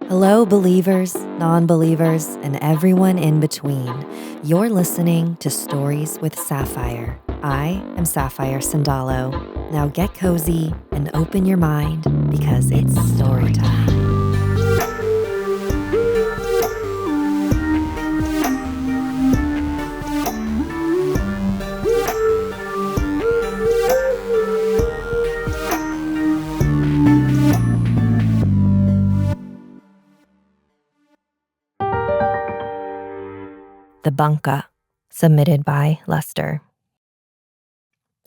Hello, believers, non-believers, and everyone in between. You're listening to Stories with Sapphire. I am Sapphire Sandalo. Now get cozy and open your mind because it's story time. The Bangka, submitted by Lester.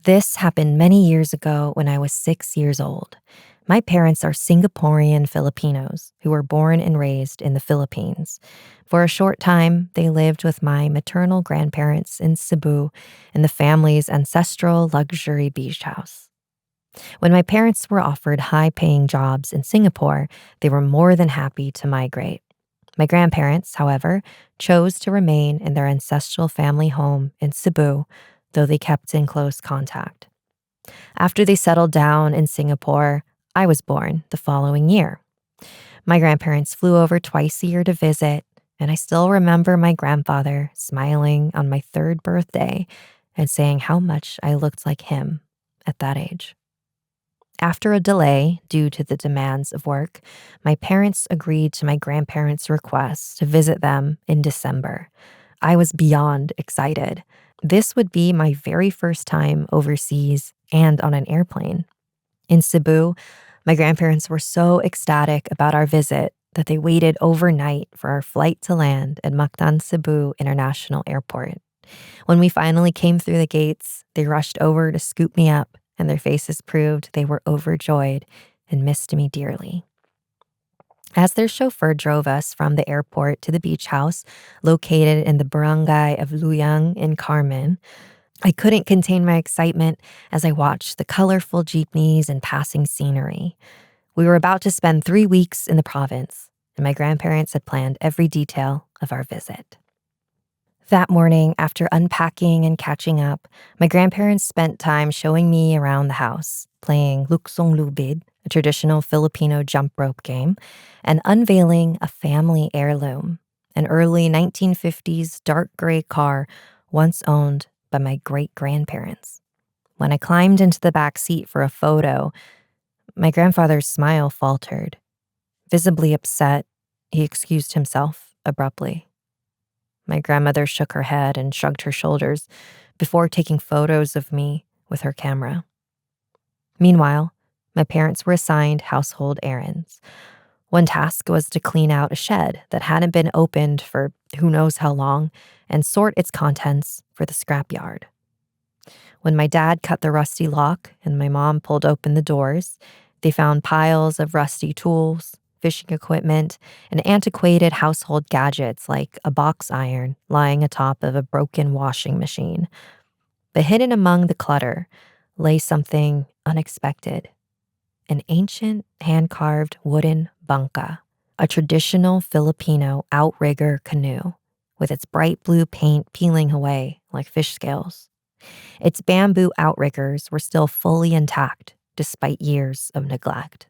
This happened many years ago when I was 6 years old. My parents are Singaporean Filipinos who were born and raised in the Philippines. For a short time, they lived with my maternal grandparents in Cebu in the family's ancestral luxury beach house. When my parents were offered high-paying jobs in Singapore, they were more than happy to migrate. My grandparents, however, chose to remain in their ancestral family home in Cebu, though they kept in close contact. After they settled down in Singapore, I was born the following year. My grandparents flew over twice a year to visit, and I still remember my grandfather smiling on my 3rd birthday and saying how much I looked like him at that age. After a delay due to the demands of work, my parents agreed to my grandparents' request to visit them in December. I was beyond excited. This would be my very first time overseas and on an airplane. In Cebu, my grandparents were so ecstatic about our visit that they waited overnight for our flight to land at Mactan Cebu International Airport. When we finally came through the gates, they rushed over to scoop me up, and their faces proved they were overjoyed and missed me dearly. As their chauffeur drove us from the airport to the beach house, located in the barangay of Luyang in Carmen, I couldn't contain my excitement as I watched the colorful jeepneys and passing scenery. We were about to spend 3 weeks in the province, and my grandparents had planned every detail of our visit. That morning, after unpacking and catching up, my grandparents spent time showing me around the house, playing luksong lubid, a traditional Filipino jump rope game, and unveiling a family heirloom, an early 1950s dark gray car once owned by my great-grandparents. When I climbed into the back seat for a photo, my grandfather's smile faltered. Visibly upset, he excused himself abruptly. My grandmother shook her head and shrugged her shoulders before taking photos of me with her camera. Meanwhile, my parents were assigned household errands. One task was to clean out a shed that hadn't been opened for who knows how long and sort its contents for the scrapyard. When my dad cut the rusty lock and my mom pulled open the doors, they found piles of rusty tools, fishing equipment, and antiquated household gadgets like a box iron lying atop of a broken washing machine. But hidden among the clutter lay something unexpected. An ancient hand-carved wooden bangka, a traditional Filipino outrigger canoe with its bright blue paint peeling away like fish scales. Its bamboo outriggers were still fully intact despite years of neglect.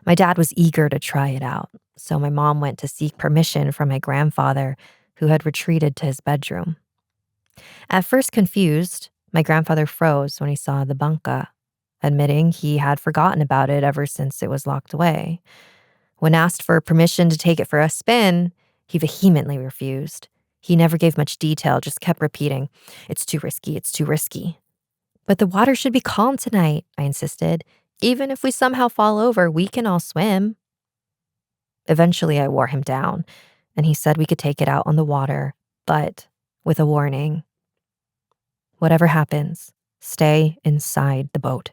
My dad was eager to try it out, so my mom went to seek permission from my grandfather, who had retreated to his bedroom. At first confused, my grandfather froze when he saw the bangka, admitting he had forgotten about it ever since it was locked away. When asked for permission to take it for a spin, he vehemently refused. He never gave much detail, just kept repeating, "It's too risky, it's too risky." "But the water should be calm tonight," I insisted. "Even if we somehow fall over, we can all swim." Eventually, I wore him down, and he said we could take it out on the water, but with a warning. Whatever happens, stay inside the boat.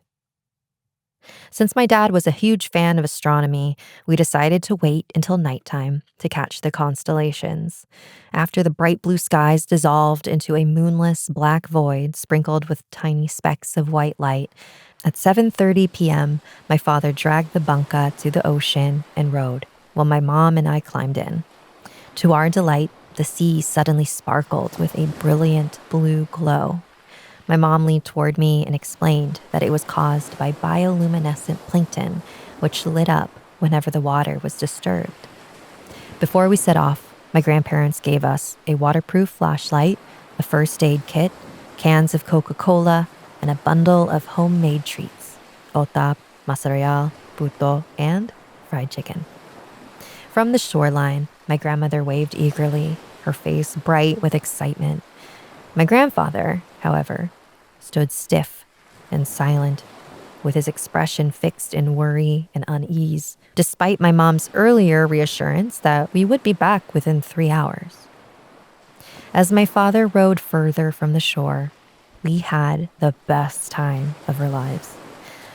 Since my dad was a huge fan of astronomy, we decided to wait until nighttime to catch the constellations. After the bright blue skies dissolved into a moonless black void sprinkled with tiny specks of white light, at 7:30 p.m., my father dragged the bangka to the ocean and rowed, while my mom and I climbed in. To our delight, the sea suddenly sparkled with a brilliant blue glow. My mom leaned toward me and explained that it was caused by bioluminescent plankton, which lit up whenever the water was disturbed. Before we set off, my grandparents gave us a waterproof flashlight, a first aid kit, cans of Coca-Cola, and a bundle of homemade treats: otap, masarayal, puto, and fried chicken. From the shoreline, my grandmother waved eagerly, her face bright with excitement. My grandfather, however, stood stiff and silent, with his expression fixed in worry and unease, despite my mom's earlier reassurance that we would be back within 3 hours. As my father rowed further from the shore, we had the best time of our lives.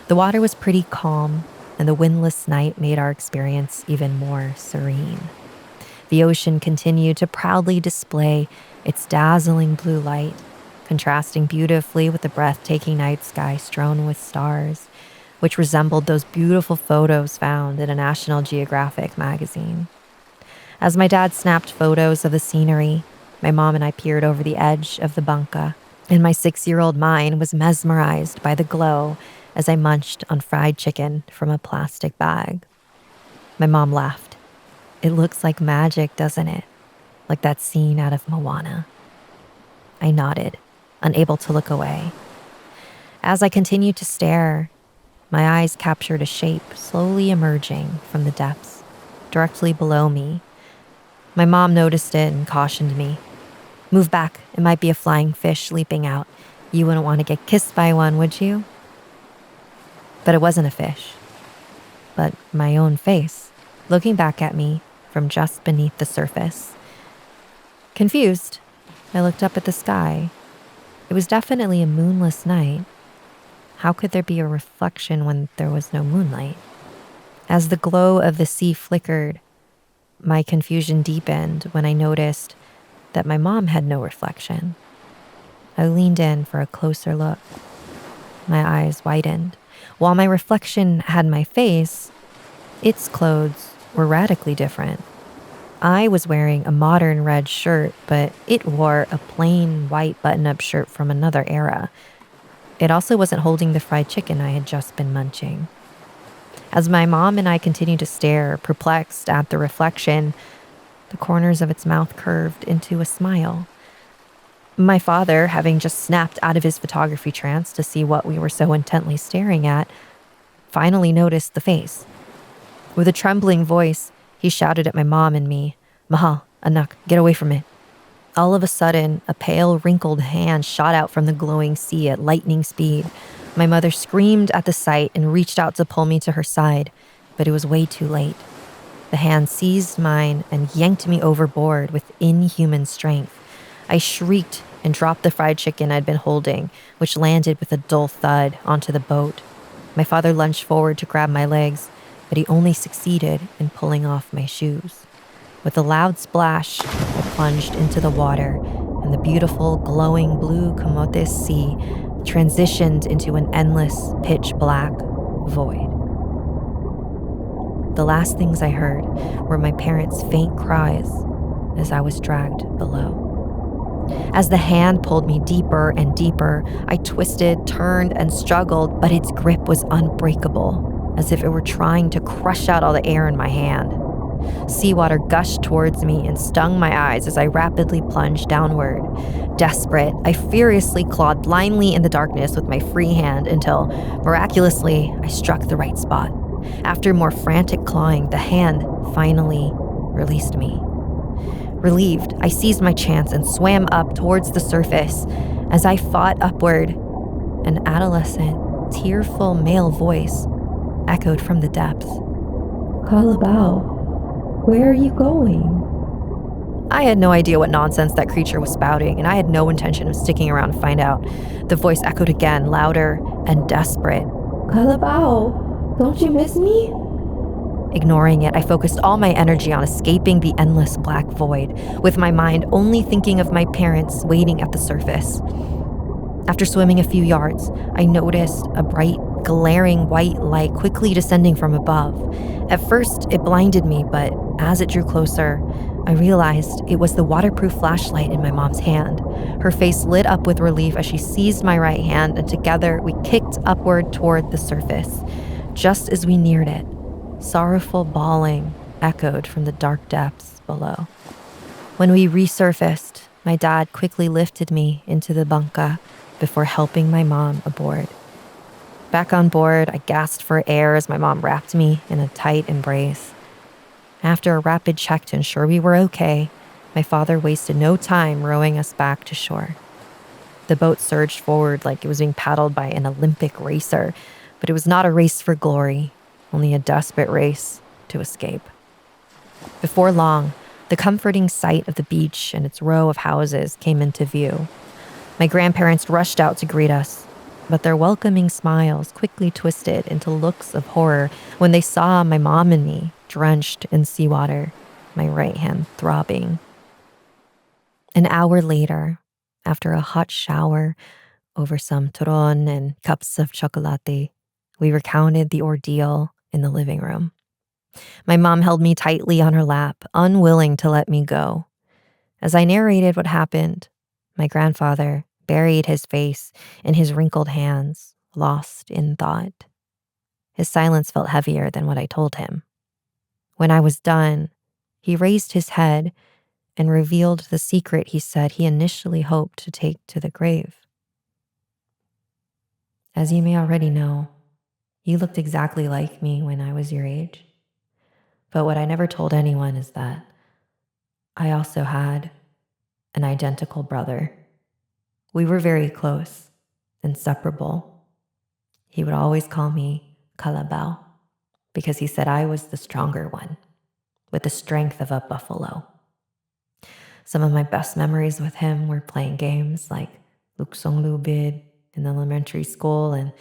The water was pretty calm, and the windless night made our experience even more serene. The ocean continued to proudly display its dazzling blue light, contrasting beautifully with the breathtaking night sky strewn with stars, which resembled those beautiful photos found in a National Geographic magazine. As my dad snapped photos of the scenery, my mom and I peered over the edge of the Bangka, and my 6-year-old mind was mesmerized by the glow as I munched on fried chicken from a plastic bag. My mom laughed. "It looks like magic, doesn't it? Like that scene out of Moana." I nodded, unable to look away. As I continued to stare, my eyes captured a shape slowly emerging from the depths, directly below me. My mom noticed it and cautioned me. "Move back, it might be a flying fish leaping out. You wouldn't want to get kissed by one, would you?" But it wasn't a fish, but my own face, looking back at me from just beneath the surface. Confused, I looked up at the sky. It was definitely a moonless night. How could there be a reflection when there was no moonlight? As the glow of the sea flickered, my confusion deepened when I noticed that my mom had no reflection. I leaned in for a closer look. My eyes widened. While my reflection had my face, its clothes were radically different. I was wearing a modern red shirt, but it wore a plain white button-up shirt from another era. It also wasn't holding the fried chicken I had just been munching. As my mom and I continued to stare, perplexed at the reflection, the corners of its mouth curved into a smile. My father, having just snapped out of his photography trance to see what we were so intently staring at, finally noticed the face. With a trembling voice, he shouted at my mom and me, "Mahal, anak, get away from it." All of a sudden, a pale, wrinkled hand shot out from the glowing sea at lightning speed. My mother screamed at the sight and reached out to pull me to her side, but it was way too late. The hand seized mine and yanked me overboard with inhuman strength. I shrieked and dropped the fried chicken I'd been holding, which landed with a dull thud onto the boat. My father lunged forward to grab my legs, but he only succeeded in pulling off my shoes. With a loud splash, I plunged into the water, and the beautiful, glowing blue Camotes Sea transitioned into an endless, pitch-black void. The last things I heard were my parents' faint cries as I was dragged below. As the hand pulled me deeper and deeper, I twisted, turned, and struggled, but its grip was unbreakable, as if it were trying to crush out all the air in my hand. Seawater gushed towards me and stung my eyes as I rapidly plunged downward. Desperate, I furiously clawed blindly in the darkness with my free hand until, miraculously, I struck the right spot. After more frantic clawing, the hand finally released me. Relieved, I seized my chance and swam up towards the surface. As I fought upward, an adolescent, tearful male voice echoed from the depths. "Kalabao, where are you going?" I had no idea what nonsense that creature was spouting, and I had no intention of sticking around to find out. The voice echoed again, louder and desperate. "Kalabao, don't you miss me?" Ignoring it, I focused all my energy on escaping the endless black void, with my mind only thinking of my parents waiting at the surface. After swimming a few yards, I noticed a bright, glaring white light quickly descending from above. At first, it blinded me, but as it drew closer, I realized it was the waterproof flashlight in my mom's hand. Her face lit up with relief as she seized my right hand, and together we kicked upward toward the surface. Just as we neared it, sorrowful bawling echoed from the dark depths below. When we resurfaced, my dad quickly lifted me into the Bangka before helping my mom aboard. Back on board, I gasped for air as my mom wrapped me in a tight embrace. After a rapid check to ensure we were okay, my father wasted no time rowing us back to shore. The boat surged forward like it was being paddled by an Olympic racer, but it was not a race for glory, only a desperate race to escape. Before long, the comforting sight of the beach and its row of houses came into view. My grandparents rushed out to greet us, but their welcoming smiles quickly twisted into looks of horror when they saw my mom and me drenched in seawater, my right hand throbbing. An hour later, after a hot shower over some turon and cups of chocolate, we recounted the ordeal in the living room. My mom held me tightly on her lap, unwilling to let me go. As I narrated what happened, my grandfather buried his face in his wrinkled hands, lost in thought. His silence felt heavier than what I told him. When I was done, he raised his head and revealed the secret he said he initially hoped to take to the grave. As you may already know, you looked exactly like me when I was your age. But what I never told anyone is that I also had an identical brother. We were very close, inseparable. He would always call me Kalabao because he said I was the stronger one, with the strength of a buffalo. Some of my best memories with him were playing games like Luksong Lubid in elementary school and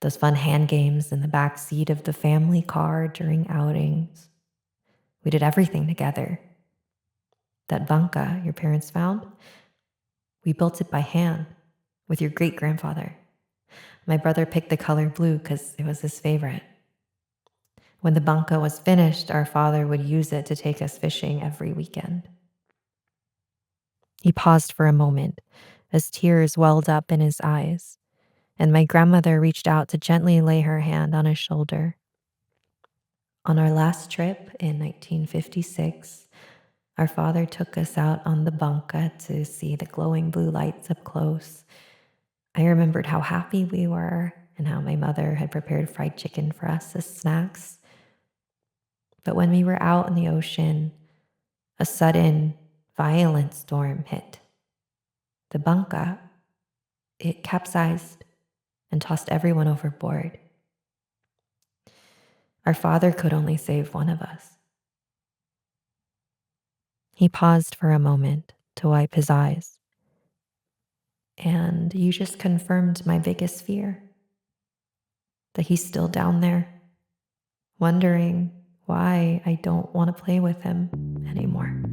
those fun hand games in the back seat of the family car during outings. We did everything together. That Bangka your parents found, we built it by hand with your great-grandfather. My brother picked the color blue because it was his favorite. When the Bangka was finished, our father would use it to take us fishing every weekend. He paused for a moment as tears welled up in his eyes, and my grandmother reached out to gently lay her hand on his shoulder. On our last trip in 1956, our father took us out on the Bangka to see the glowing blue lights up close. I remembered how happy we were and how my mother had prepared fried chicken for us as snacks. But when we were out in the ocean, a sudden, violent storm hit. The Bangka, it capsized and tossed everyone overboard. Our father could only save one of us. He paused for a moment to wipe his eyes. And you just confirmed my biggest fear, that he's still down there, wondering why I don't want to play with him anymore.